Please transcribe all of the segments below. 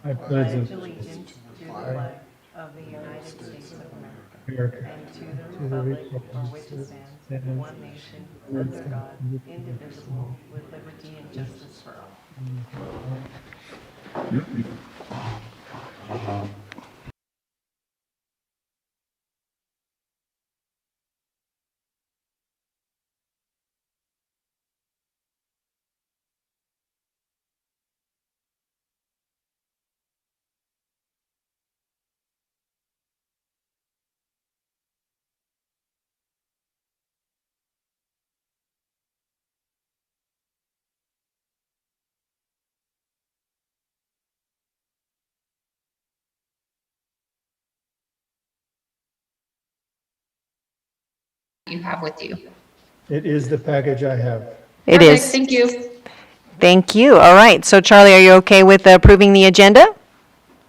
I pledge allegiance to the flag of the United States of to America America, and to to the the republic republic for which it stands, and one nation, under nation God, indivisible, with liberty and justice for all. You have with you. it is the package I have. It Perfect, is. thank you. Thank you. All right. So Charlie, are you okay with approving the agenda?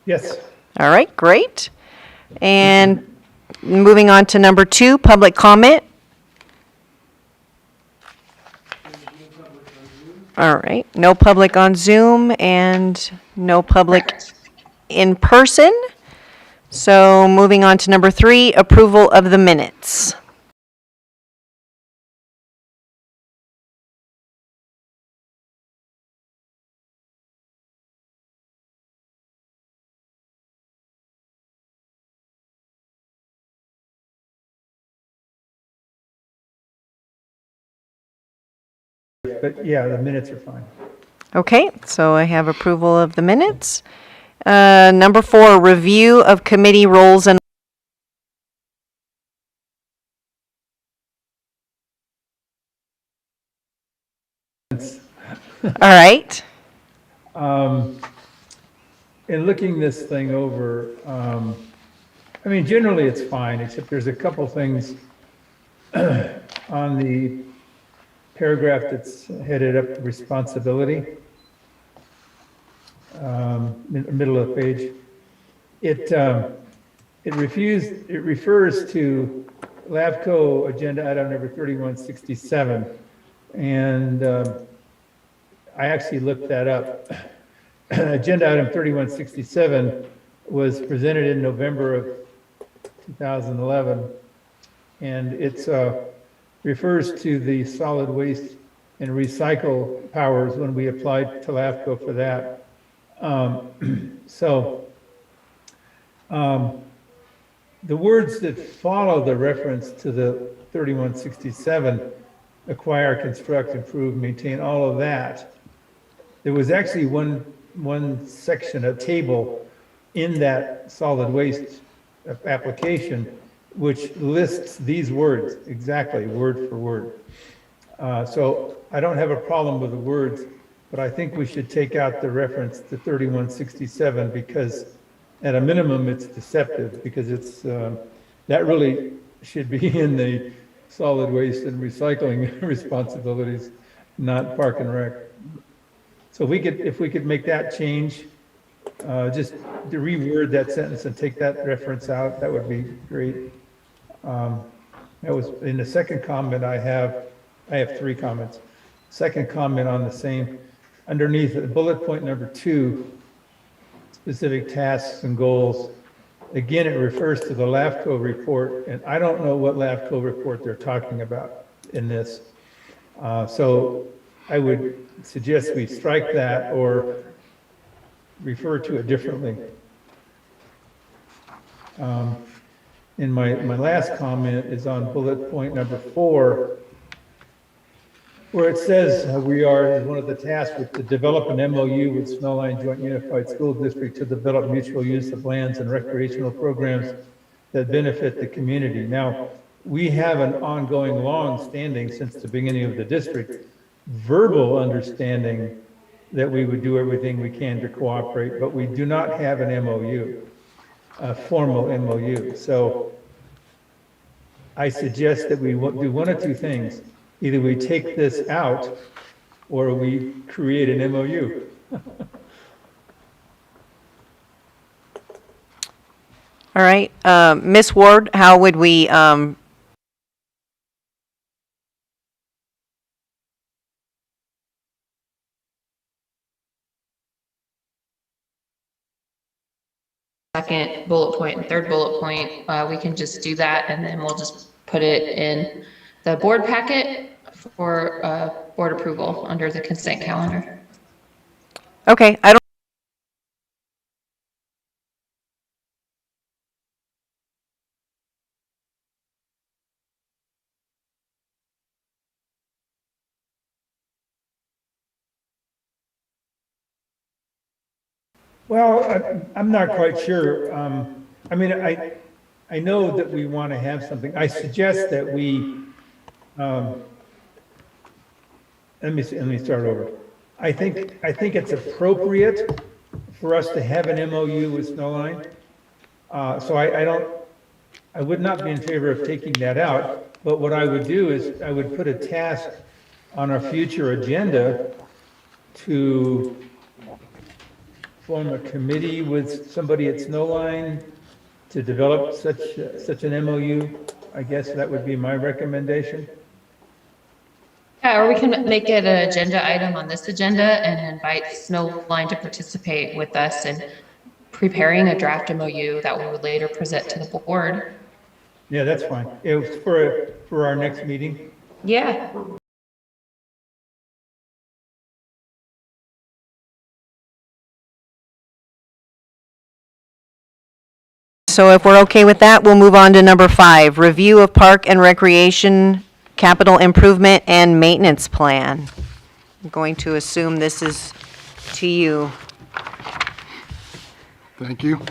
Yes, All right, great. And moving on to number 2, public comment. All right, no public on Zoom and no public Correct. in person. So moving on to number 3, approval of the minutes. but yeah, the minutes are fine. Okay, so I have approval of the minutes. Number 4, review of committee roles and. All right. In looking this thing over, I mean, generally it's fine, except there's a couple things on the paragraph that's headed up to responsibility, in the middle of the page. It refers to LAVCO agenda item number 3167. And I actually looked that up. Agenda item 3167 was presented in November of 2011. And it refers to the solid waste and recycle powers when we applied to LAFCO for that. The words that follow the reference to the 3167, acquire, construct, improve, maintain, all of that. There was actually one section, a table in that solid waste application, which lists these words exactly, word for word. So I don't have a problem with the words, but I think we should take out the reference to 3167 because at a minimum, it's deceptive because it's, that really should be in the solid waste and recycling responsibilities, not park and rec. So if we could make that change, just to reword that sentence and take that reference out, that would be great. That was, in the second comment I have 3 comments. Second comment on the same, underneath bullet point number 2, specific tasks and goals. Again, it refers to the LAFCO report, and I don't know what LAFCO report they're talking about in this. So I would suggest we strike that or refer to it differently. And my last comment is on bullet point number 4, where it says we are, as one of the tasks, to develop an MOU with Snowline Joint Unified School District to develop mutual use of lands and recreational programs that benefit the community. Now, we have an ongoing, long-standing, since the beginning of the district, verbal understanding that we would do everything we can to cooperate, but we do not have an MOU, a formal MOU. So I suggest that we do one of two things. Either we take this out or we create an MOU. All right. Ms. Ward, how would we, second bullet point and third bullet point, we can just do that, and then we'll just put it in the board packet for board approval under the consent calendar. Okay, I don't. Well, I'm not quite sure. I mean, I know that we want to have something. I suggest that we, let me start over. I think it's appropriate for us to have an MOU with Snowline. So I would not be in favor of taking that out, but what I would do is I would put a task on our future agenda to form a committee with somebody at Snowline to develop such an MOU. I guess that would be my recommendation. Yeah, or we can make it an agenda item on this agenda and invite Snowline to participate with us in preparing a draft MOU that we would later present to the board. Yeah, that's fine. It was for our next meeting. Yeah. So if we're okay with that, we'll move on to number 5, review of park and recreation capital improvement and maintenance plan. I'm going to assume this is to you. Thank you.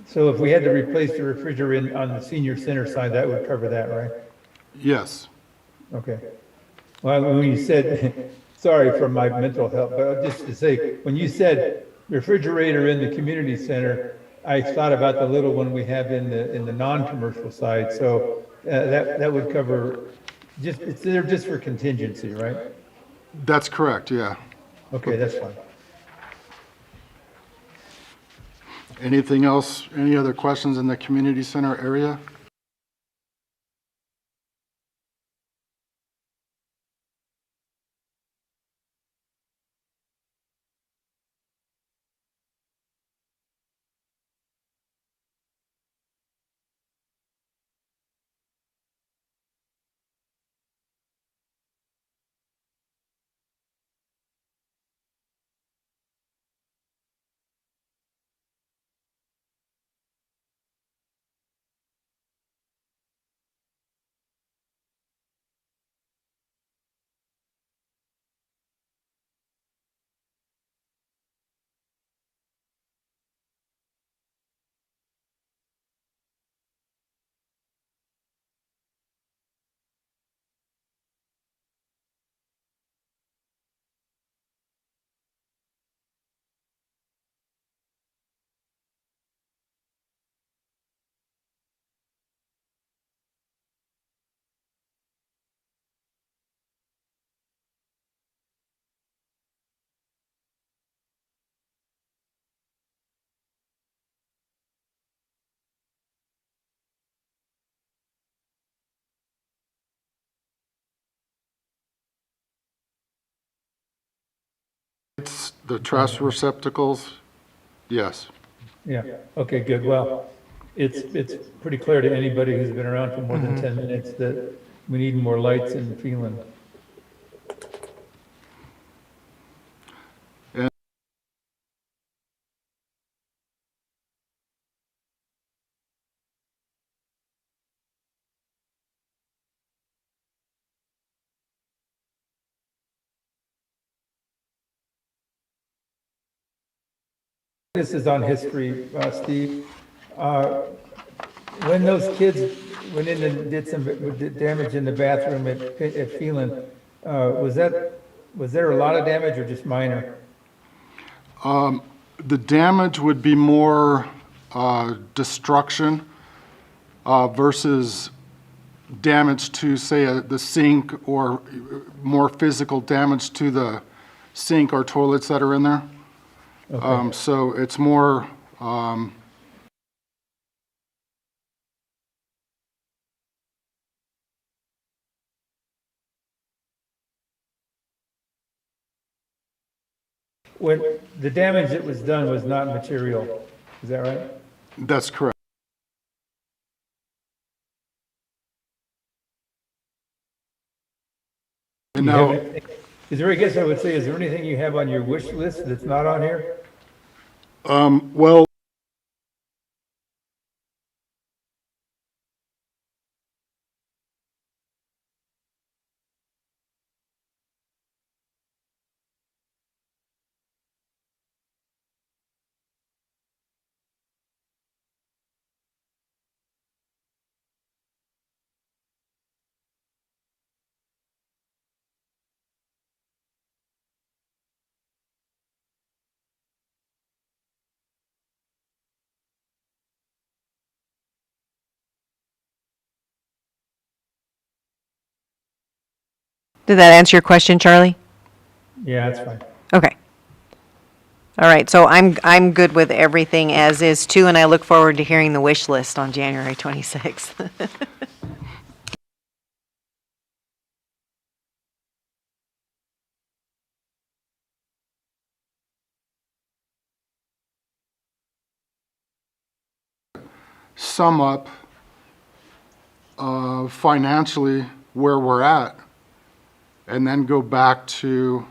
So if we had to replace the refrigerator on the senior center side, that would cover that, right? Yes. Okay. Well, when you said, sorry for my mental health, but just to say, when you said refrigerator in the community center, I thought about the little one we have in the non-commercial side. So that would cover, they're just for contingency, right? That's correct, yeah. Okay, that's fine. Anything else, any other questions in the community center area? The trash receptacles, yes. Yeah, okay, good. Well, it's pretty clear to anybody who's been around for more than 10 minutes that we need more lights in Phelan. This is on history, Steve. Uh, When those kids went in and did some did damage in the bathroom at Phelan, was there a lot of damage or just minor? The damage would be more destruction versus damage to, say, the sink, or more physical damage to the sink or toilets that are in there. So it's more, When the damage that was done was not material, is that right? that's correct. And Do you have now, anything- Is there, I guess I would say, is there anything you have on your wish list that's not on here? well, Did that answer your question, Charlie? Yeah, that's fine. Okay. All right, so I'm good with everything as is too, and I look forward to hearing the wish list on January 26th. sum up financially where we're at, and then go back to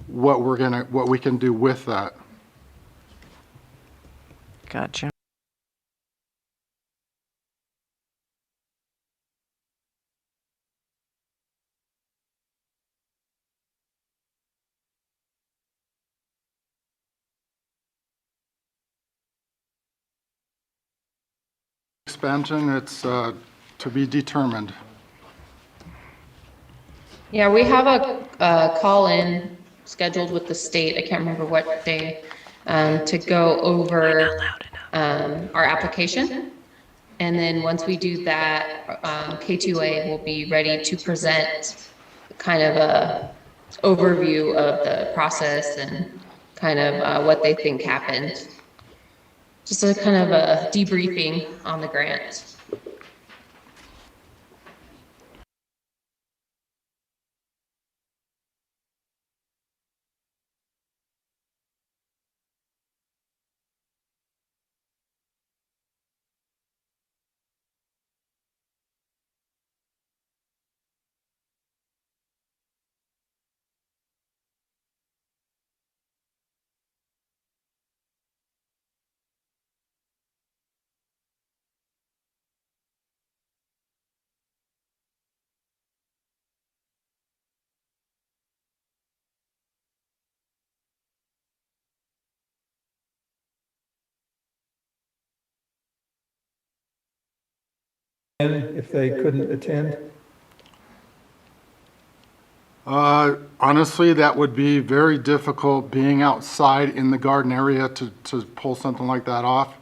what we can do with that. Gotcha. Expansion, it's to be determined. Yeah, we have a call-in scheduled with the state, I can't remember what day, to go over, our application. And then once we do that, K2A will be ready to present kind of a overview of the process and kind of, what they think happened. Just a kind of a debriefing on the grant. And if they couldn't attend? Honestly, that would be very difficult, being outside in the garden area to pull something like that off.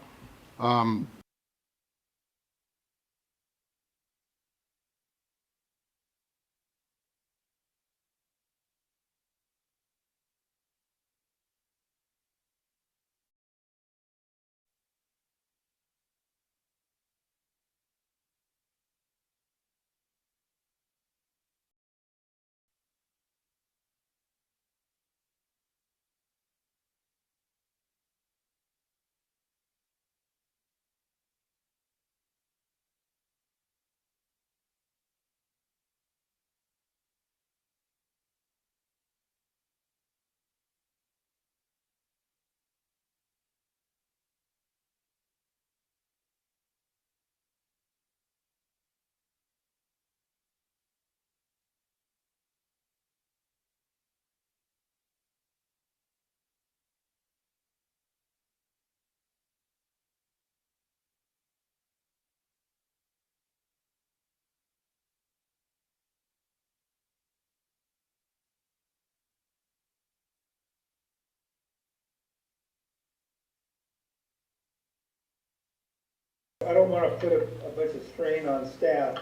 I don't want to put a bunch of strain on staff,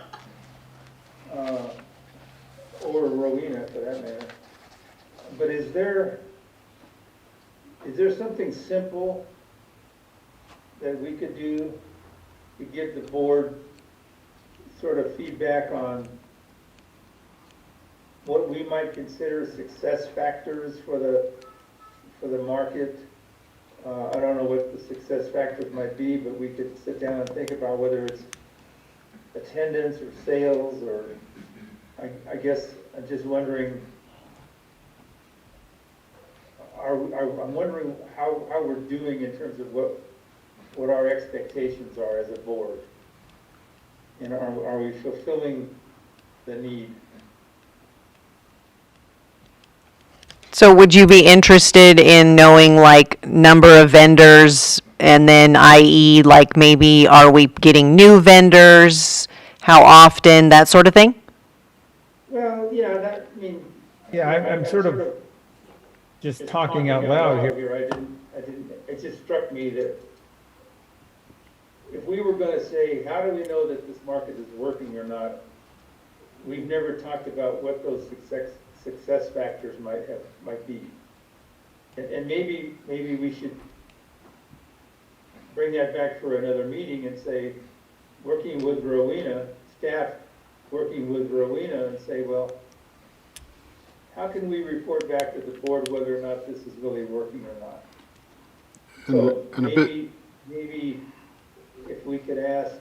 or Rowena for that matter. But is there something simple that we could do to give the board sort of feedback on what we might consider success factors for the market? I don't know what the success factors might be, but we could sit down and think about whether it's attendance or sales, or I guess I'm just wondering, I'm wondering how we're doing in terms of what our expectations are as a board. And are we fulfilling the need? So would you be interested in knowing like number of vendors and then i.e. like maybe are we getting new vendors? How often, that sort of thing? Well, yeah, I mean. Yeah, I'm sort of just talking out loud here. It just struck me that if we were gonna say, how do we know that this market is working or not? We've never talked about what those success factors might be. And maybe we should bring that back for another meeting and say, working with Rowena, staff working with Rowena, and say, well, how can we report back to the board whether or not this is really working or not? So maybe if we could ask,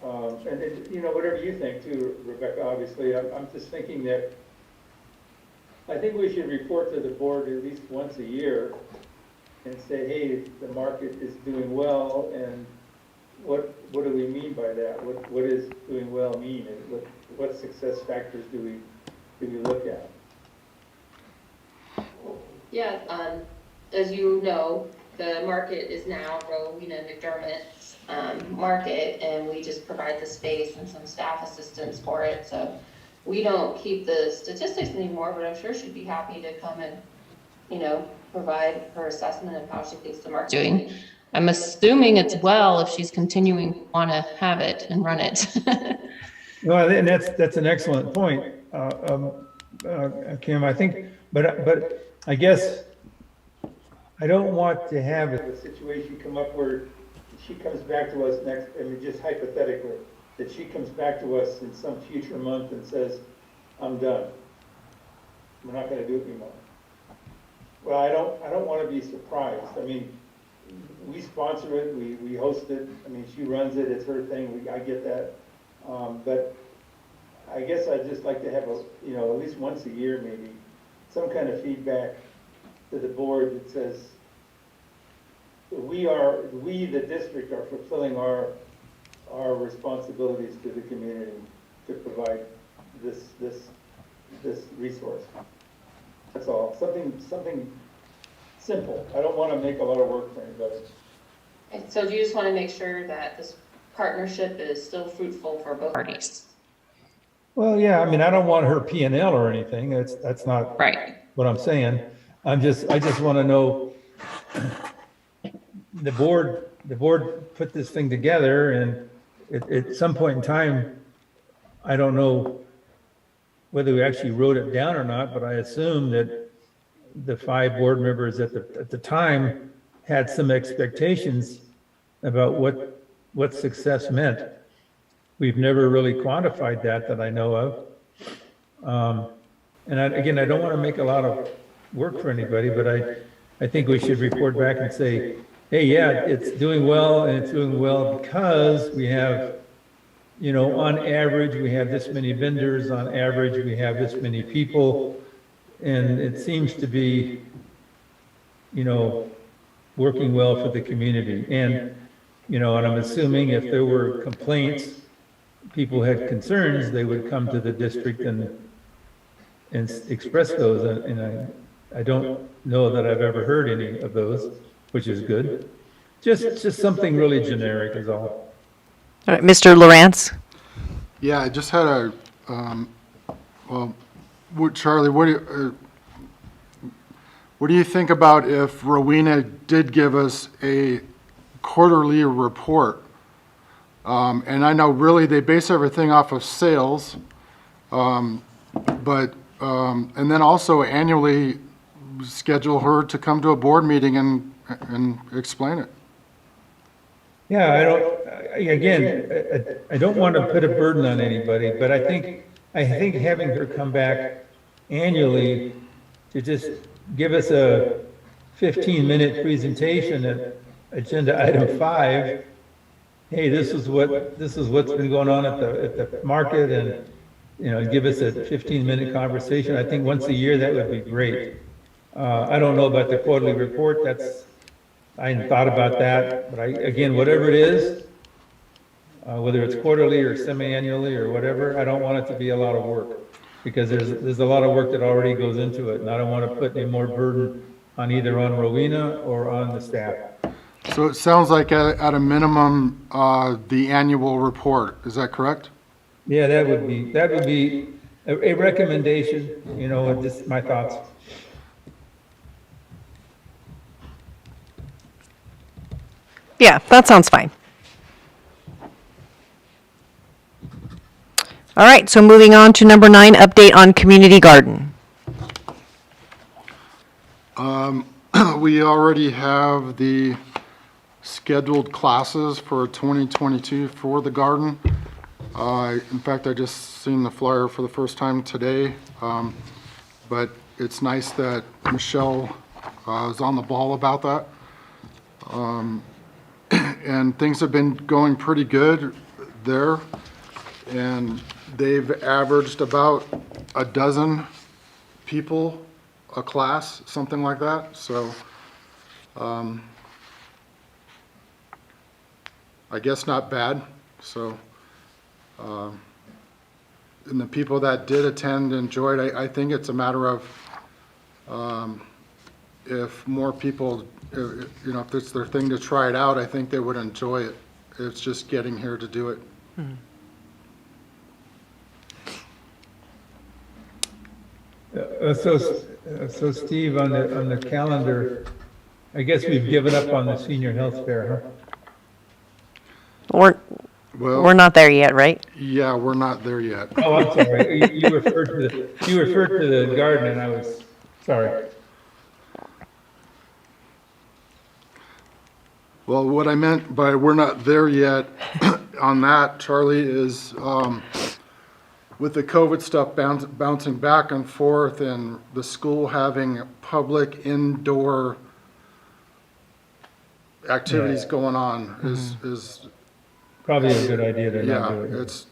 and whatever you think too, Rebecca, obviously, I'm just thinking that I think we should report to the board at least once a year and say, hey, the market is doing well, and what do we mean by that? What does doing well mean? And what success factors do we look at? Yeah, as you know, the market is now Rowena McDermott's market, and we just provide the space and some staff assistance for it. So we don't keep the statistics anymore, but I'm sure she'd be happy to come and, provide her assessment of how she thinks the market's doing. I'm assuming it's well if she's continuing to want to have it and run it. Well, and that's an excellent point, Kim. I think, but I guess I don't want to have a situation come up where she comes back to us next, I mean, just hypothetically, that she comes back to us in some future month and says, I'm done. We're not going to do it anymore. Well, I don't want to be surprised. I mean, we sponsor it, we host it. I mean, she runs it, it's her thing. I get that. But I guess I'd just like to have at least once a year, maybe, some kind of feedback to the board that says, we, the district, are fulfilling our responsibilities to the community to provide this resource. That's all. Something simple. I don't want to make a lot of work for anybody. So do you just want to make sure that this partnership is still fruitful for both parties? Well, yeah. I mean, I don't want her P&L or anything. That's not Right. what I'm saying. I just want to know. The board put this thing together, and at some point in time, I don't know whether we actually wrote it down or not, but I assume that the 5 board members at the time had some expectations about what success meant. We've never really quantified that I know of. And again, I don't want to make a lot of work for anybody, but I think we should report back and say, hey, yeah, it's doing well, and it's doing well because we have, on average, we have this many vendors, on average, we have this many people, and it seems to be, working well for the community. And, and I'm assuming if there were complaints, people had concerns, they would come to the district and express those, and I don't know that I've ever heard any of those, which is good. Just something really generic is all. All right, Mr. Lawrence? Yeah, I just had Charlie, what do you think about if Rowena did give us a quarterly report. And I know really they base everything off of sales, and then also annually schedule her to come to a board meeting and explain it. Yeah, I don't want to put a burden on anybody, but I think having her come back annually to just give us a 15-minute presentation at agenda item 5, hey, this is what's been going on at the market, and, you know, give us a 15-minute conversation. I think once a year, that would be great. I don't know about the quarterly report, I hadn't thought about that, but again, whatever it is, whether it's quarterly or semi-annually or whatever, I don't want it to be a lot of work, because there's a lot of work that already goes into it, and I don't want to put any more burden on either on Rowena or on the staff. So it sounds like at a minimum, the annual report, is that correct? Yeah, that would be a recommendation, you know, just my thoughts. Yeah, that sounds fine. All right, so moving on to number 9, update on community garden. We already have the scheduled classes for 2022 for the garden. In fact, I just seen the flyer for the first time today, but it's nice that Michelle is on the ball about that. And things have been going pretty good there, and they've averaged about a dozen people a class, something like that. So I guess not bad. So and the people that did attend enjoyed. I think it's a matter of if more people, you know, if it's their thing to try it out, I think they would enjoy it. It's just getting here to do it. So Steve, on the calendar, I guess we've given up on the senior health fair, huh? We're not there yet, right? Yeah, we're not there yet. Oh, I'm sorry. You referred to the garden, and I was sorry. Well, what I meant by we're not there yet on that, Charlie, is with the COVID stuff bouncing back and forth and the school having public indoor activities Yeah. going on is Probably a good idea to not yeah, do it. it's,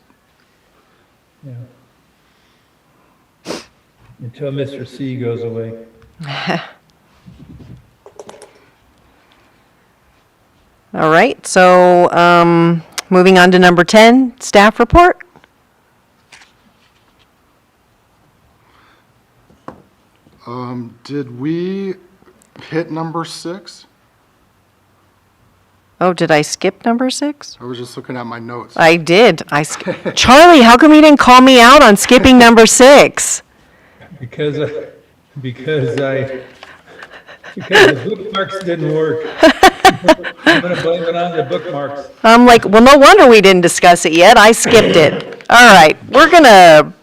Yeah. Until Mr. C goes away. All right, so moving on to number 10, staff report. did we hit number 6? Oh, did I skip number 6? I was just looking at my notes. I did. Charlie, how come you didn't call me out on skipping number 6? Because the bookmarks didn't work. I'm gonna blame it on the bookmarks. I'm like, well, no wonder we didn't discuss it yet. I skipped it. All right, we're gonna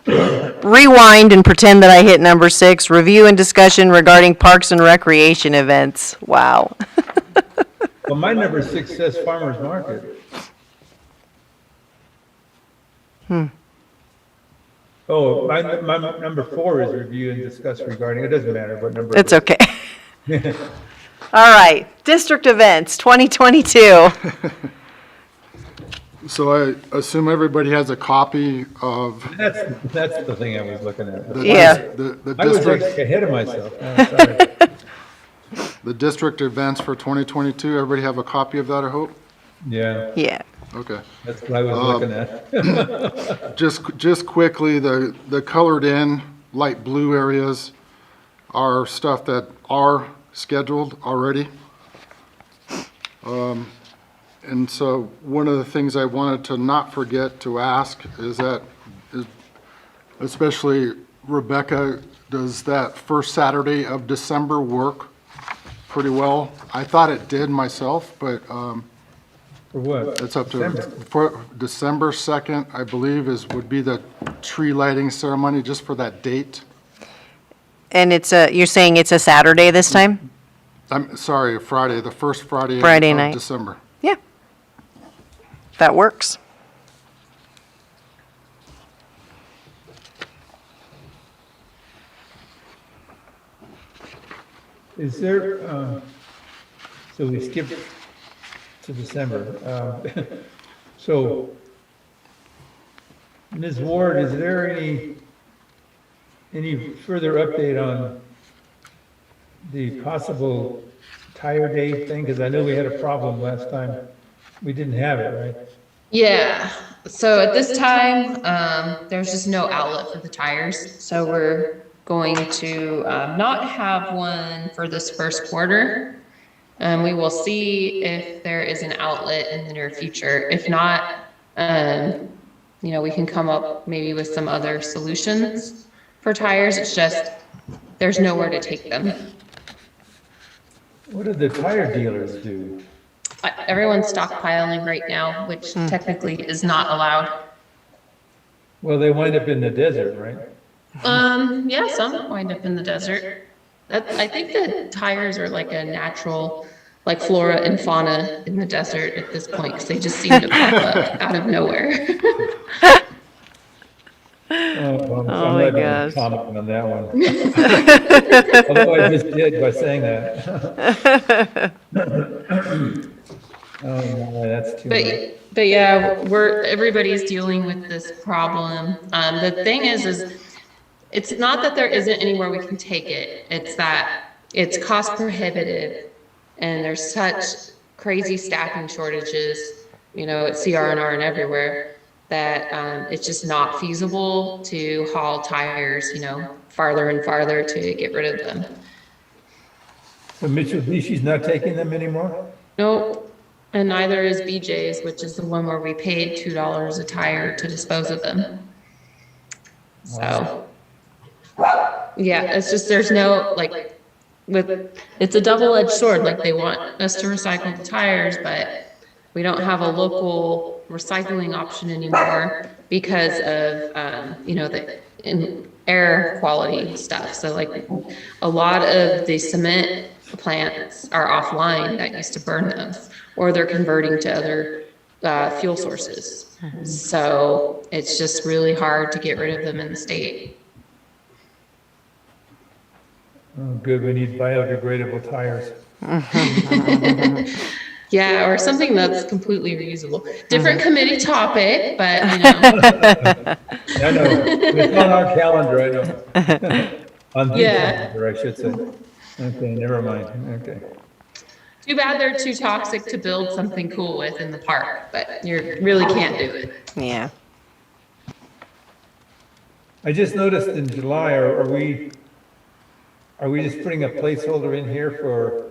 rewind and pretend that I hit number 6, review and discussion regarding parks and recreation events. Wow. Well, my number 6 says farmer's market. Oh, my number 4 is review and discuss regarding, it doesn't matter what number. It's okay. All right, district events 2022. So I assume everybody has a copy of That's the thing I was looking at. Yeah. the I was district, ahead of myself. Oh, sorry. the district events for 2022. Everybody have a copy of that, I hope? Yeah, Yeah. Okay. that's what I was looking at. Just quickly, the colored in light blue areas are stuff that are scheduled already. And so one of the things I wanted to not forget to ask is that, especially Rebecca, does that first Saturday of December work pretty well? I thought it did myself, but For what? It's up to, December. for December 2nd, I believe, would be the tree lighting ceremony, just for that date. And you're saying it's a Saturday this time? I'm sorry, Friday, the first Friday Friday of night. December. Yeah. That works. Is there, so we skipped to December. So, Ms. Ward, is there any further update on the possible tire day thing? Because I know we had a problem last time. We didn't have it, right? Yeah, so at this time, there's just no outlet for the tires, so we're going to, not have one for this first quarter. We will see if there is an outlet in the near future. If not, we can come up maybe with some other solutions for tires. It's just, there's nowhere to take them. What do the tire dealers do? Everyone's stockpiling right now, which technically is not allowed. Well, they wind up in the desert, right? Yeah, some wind up in the desert. I think the tires are like a natural, like flora and fauna in the desert at this point, because they just seem to pop up out of nowhere. Well, Oh I'm my not gonna gosh. comment on that one. Although I just did by saying that. Oh, no, that's too much. But yeah, everybody's dealing with this problem. The thing is it's not that there isn't anywhere we can take it. It's that it's cost prohibitive and there's such crazy staffing shortages, at CR&R and everywhere, that it's just not feasible to haul tires, farther and farther to get rid of them. So Mitsubishi's not taking them anymore? No, and neither is BJ's, which is the one where we paid $2 a tire to dispose of them. So, yeah, it's just, there's no, it's a double-edged sword. Like, they want us to recycle the tires, but we don't have a local recycling option anymore because of, the air quality stuff. So, a lot of the cement plants are offline that used to burn them, or they're converting to other fuel sources. So it's just really hard to get rid of them in the state. Oh, good, we need biodegradable tires. Yeah, or something that's completely reusable. Different committee topic, but I know, it's on our calendar, I know. On the Yeah. calendar, I should say. Okay, never mind, okay. Too bad they're too toxic to build something cool with in the park, but you really can't do it. Yeah. I just noticed in July, are we just putting a placeholder in here for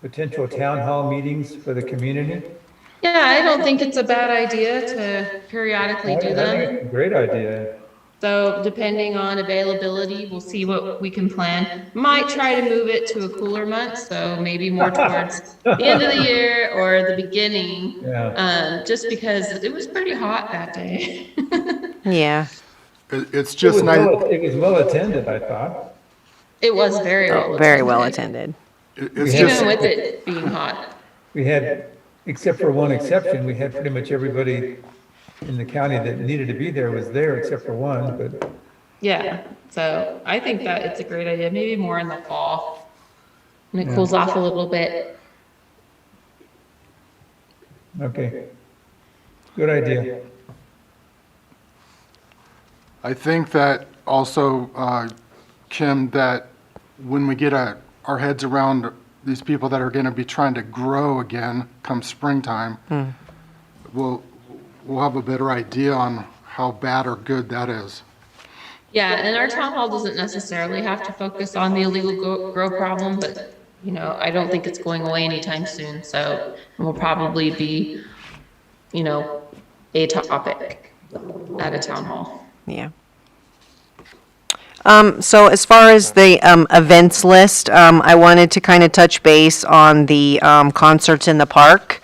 potential town hall meetings for the community? Yeah, I don't think it's a bad idea to periodically do I think them. it's a great idea. So depending on availability, we'll see what we can plan. Might try to move it to a cooler month, so maybe more towards the end of the year or the beginning. Yeah. Just because it was pretty hot that day. Yeah. It's just nice, It was well attended, I thought. It was very well Oh, very well attended. attended. it's Yeah. just, Even with it being hot. We had, except for one exception, we had pretty much everybody in the county that needed to be there was there, except for one, but Yeah, so I think that it's a great idea, maybe more in the fall, when it Yeah. cools off a little bit. okay. Good idea. I think that also, Kim, that when we get our heads around these people that are going to be trying to grow again come springtime, we'll have a better idea on how bad or good that is. Yeah, and our town hall doesn't necessarily have to focus on the illegal grow problem, but, I don't think it's going away anytime soon, so it will probably be, a topic at a town hall. Yeah. So as far as the events list, I wanted to kind of touch base on the concerts in the park.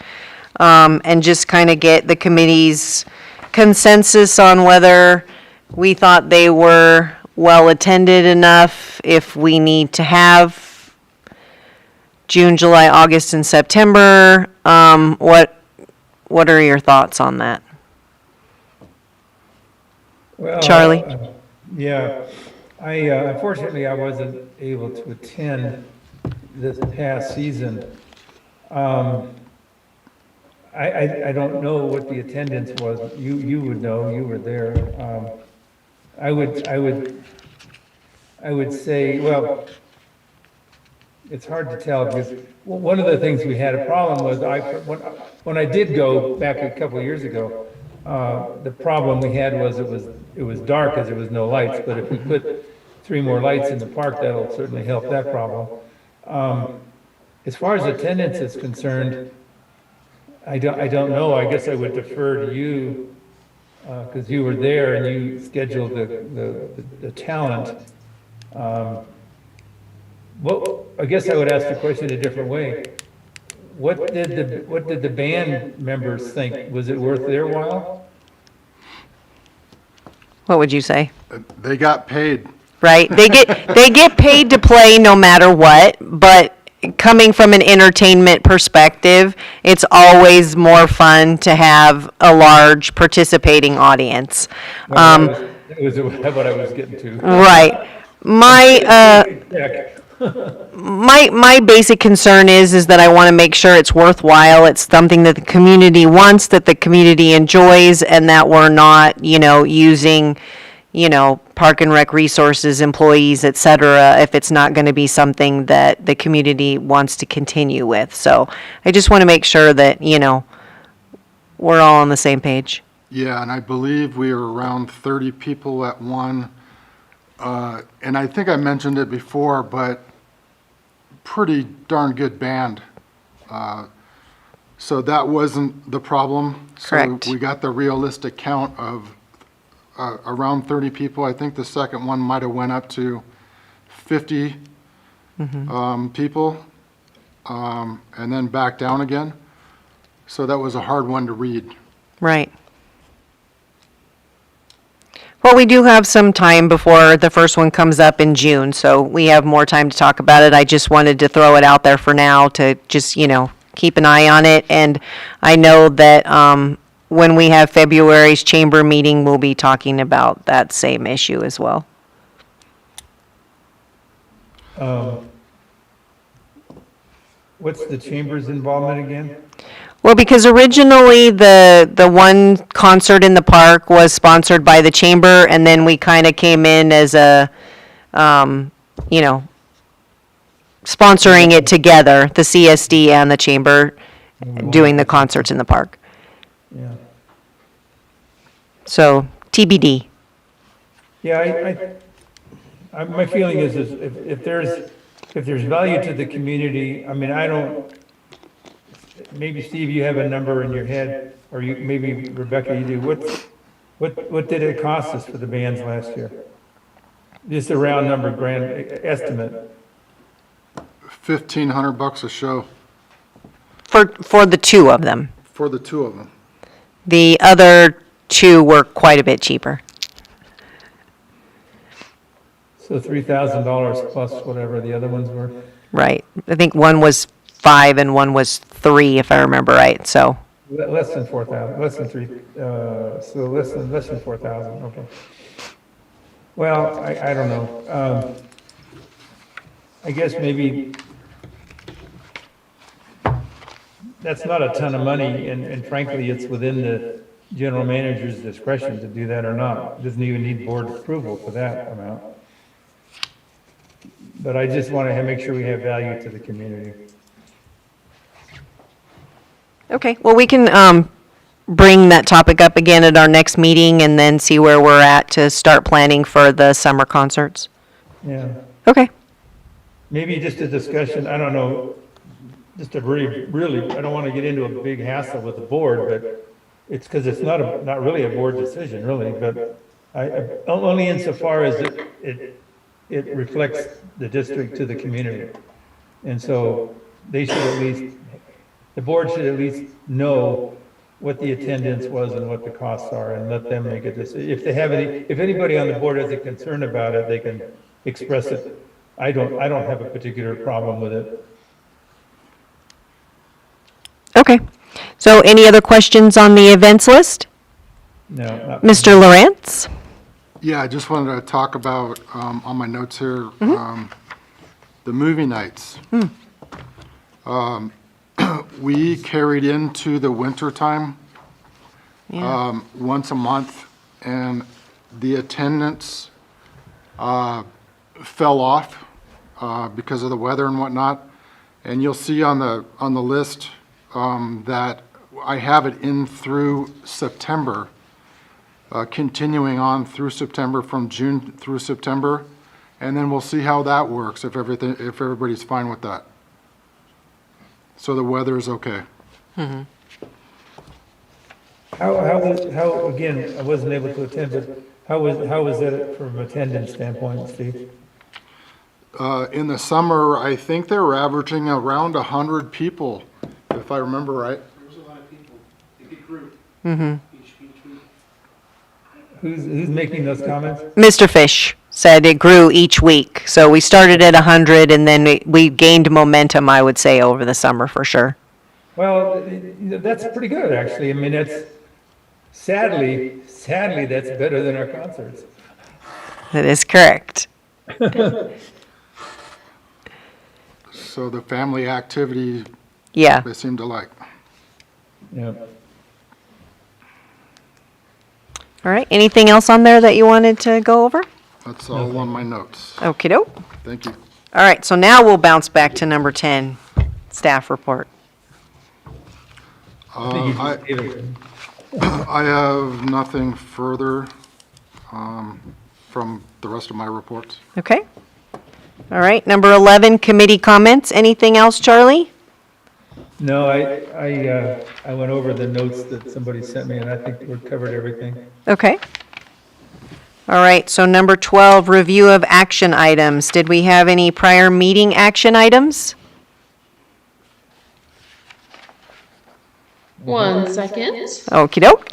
and just kind of get the committee's consensus on whether we thought they were well-attended enough, if we need to have June, July, August, and September. What are your thoughts on that? Well, Charlie? Yeah, unfortunately, I wasn't able to attend this past season. I don't know what the attendance was. You would know, you were there. I would say, well, it's hard to tell because one of the things we had a problem was when I did go back a couple of years ago, the problem we had was it was dark because there was no lights. But if we put 3 more lights in the park, that'll certainly help that problem. As far as attendance is concerned, I don't know. I guess I would defer to you because you were there and you scheduled the talent. Well, I guess I would ask the question a different way. What did the band members think? Was it worth their while? What would you say? They got paid. Right? They get paid to play no matter what, but coming from an entertainment perspective, it's always more fun to have a large participating audience. That was what I was getting to. Right. My basic concern is that I want to make sure it's worthwhile. It's something that the community wants, that the community enjoys, and that we're not, using, park and rec resources, employees, et cetera, if it's not going to be something that the community wants to continue with. So I just want to make sure that, we're all on the same page. Yeah, and I believe we were around 30 people at one. And I think I mentioned it before, but pretty darn good band. So that wasn't the problem. Correct. So we got the realistic count of around 30 people. I think the second one might have went up to 50 people, and then back down again. So that was a hard one to read. Right. Well, we do have some time before the first one comes up in June, so we have more time to talk about it. I just wanted to throw it out there for now to just, keep an eye on it. And I know that when we have February's chamber meeting, we'll be talking about that same issue as well. What's the chamber's involvement again? Well, because originally the one concert in the park was sponsored by the chamber, and then we kind of came in as a, sponsoring it together, the CSD and the chamber doing the concerts in the park. Yeah. So TBD. Yeah, my feeling is if there's value to the community, I mean, maybe Steve, you have a number in your head, or maybe Rebecca, you do. What did it cost us for the bands last year? Just a round number, grand estimate. $1,500 a show For the two of them. for the two of them. The other two were quite a bit cheaper. So $3,000 plus whatever the other ones were. Right. I think one was 5 and one was 3, if I remember right, so. Less than 4,000, less than 3, so less than 4,000, okay. Well, I don't know. I guess maybe that's not a ton of money, and frankly, it's within the general manager's discretion to do that or not. Doesn't even need board approval for that amount. But I just want to make sure we have value to the community. Okay, well, we can bring that topic up again at our next meeting and then see where we're at to start planning for the summer concerts. Yeah, Okay, maybe just a discussion, I don't know, just a really, I don't want to get into a big hassle with the board, but it's because it's not really a board decision, really, but only insofar as it reflects the district to the community. And so they should at least the board should at least know what the attendance was and what the costs are, and let them make a decision. If they have if anybody on the board has a concern about it, they can express it. I don't have a particular problem with it. Okay. So any other questions on the events list? No, not. Mr. Lawrence? Yeah, I just wanted to talk about, on my notes here, the movie nights. We carried into the winter time once a month, and the attendance fell off because of the weather and whatnot. And you'll see on the list that I have it in through September, continuing on through September, from June through September, and then we'll see how that works, if everybody's fine with that. So the weather is okay. How, again, I wasn't able to attend, but how was that from attendance standpoint, Steve? In the summer, I think they were averaging around 100 people, if I remember right. There was a lot of people, a good group. Each week. Who's making those comments? Mr. Fish said it grew each week. So we started at 100 and then we gained momentum, I would say, over the summer for sure. Well, that's pretty good, actually. I mean, that's, sadly, that's better than our concerts. That is correct. So the family activity, Yeah. they seem to like. Yeah. All right. Anything else on there that you wanted to go over? That's all on my notes. Okey doke. Thank you. All right. So now we'll bounce back to number 10, staff report. I think you just gave it to him. I have nothing further from the rest of my reports. Okay. All right. Number 11, committee comments. Anything else, Charlie? No, I went over the notes that somebody sent me, and I think we covered everything. Okay. All right. So number 12, review of action items. Did we have any prior meeting action items? 1 second. Okey doke.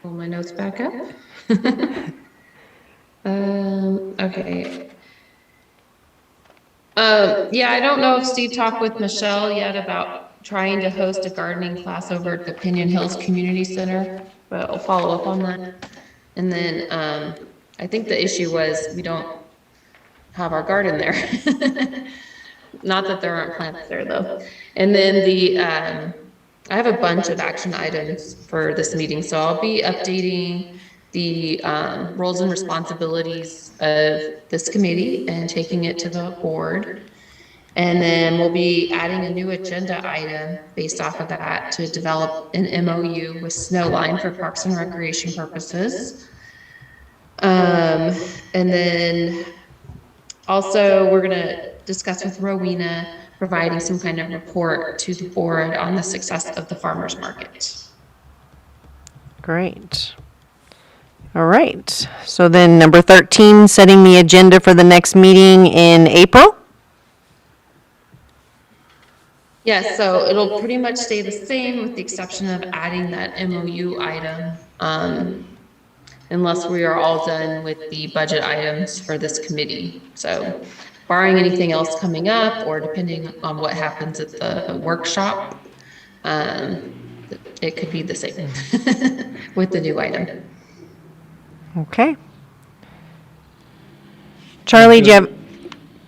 Pull my notes back up. Okay. Yeah, I don't know if Steve talked with Michelle yet about trying to host a gardening class over at the Pinion Hills Community Center, but I'll follow up on that. And then, I think the issue was we don't have our garden there. Not that there aren't plants there though. And then I have a bunch of action items for this meeting, so I'll be updating the roles and responsibilities of this committee and taking it to the board. And then we'll be adding a new agenda item based off of that to develop an MOU with Snowline for parks and recreation purposes. And then also we're gonna discuss with Rowena providing some kind of report to the board on the success of the farmer's market. Great. All right. So then number 13, setting the agenda for the next meeting in April. Yeah, so it'll pretty much stay the same with the exception of adding that MOU item, unless we are all done with the budget items for this committee. So barring anything else coming up or depending on what happens at the workshop, it could be the same with the new item. Okay. Charlie, do you have?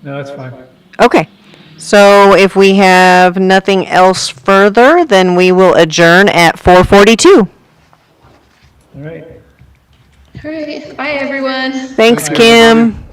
No, it's fine. Okay. So if we have nothing else further, then we will adjourn at 4:42. All right. All right, bye everyone. Thanks, Bye. Kim.